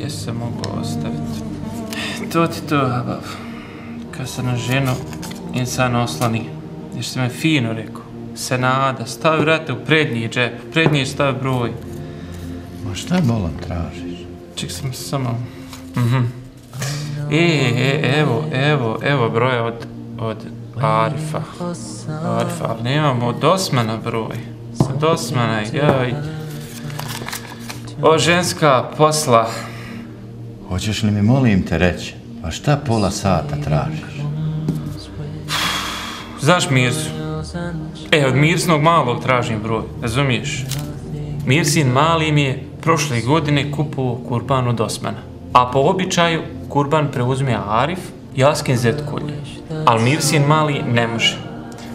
gdje se mogu ostaviti. To ti to, bav. Kad se na ženu insan osloni, jer si me fino rekao, se nada, stavi vrate u prednji džep, prednji stavi broj. Ma šta bolan tražiš? Ček sam samo... Evo broja od Arifa. Arifa, ali nemamo od Osmana broj. Od Osmana, jaj. O ženska posla. Hoćeš li mi, molim te, reći, a šta pola sata tražiš? Znaš Mirsu? Od Mirsnog malog tražim broj, razumiješ? Mirsin mali mi je prošle godine kupovao kurban od Osmana. A po običaju kurban preuzme Arif, Jaskin zetkulje. Ali Mirsin mali ne može.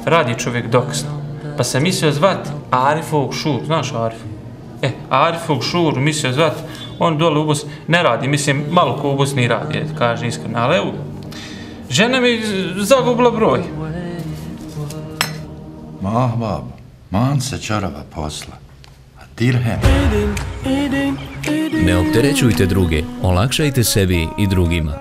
Radi čovjek dokasno. Pa sam mislio zvat Arifovog šuru, znaš Arif? Arifovog šuru mislio zvat, on dole u Bosni ne radi, mislim malo ko u Bosni radi, kaže iskreno, ali evo, žena mi zagubila broj. Babo, man se čorava posla, a Dirhem. Ne opterećujte druge, olakšajte sebi i drugima.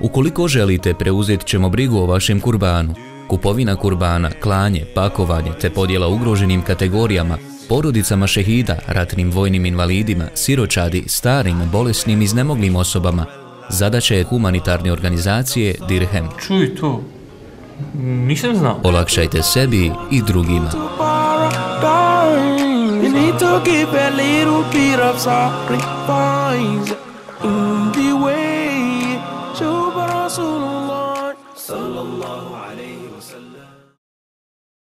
Ukoliko želite, preuzeti ćemo brigu o vašem kurbanu. Kupovina kurbana, klanje, pakovanje te podjela ugroženim kategorijama, porodicama šehida, ratnim vojnim invalidima, siročadi, starim, bolesnim i iznemoglim osobama. Zadaća je humanitarne organizacije Dirhem. Čuj to, nisam znao. Olakšajte sebi i drugima. صلى الله عليه وسلم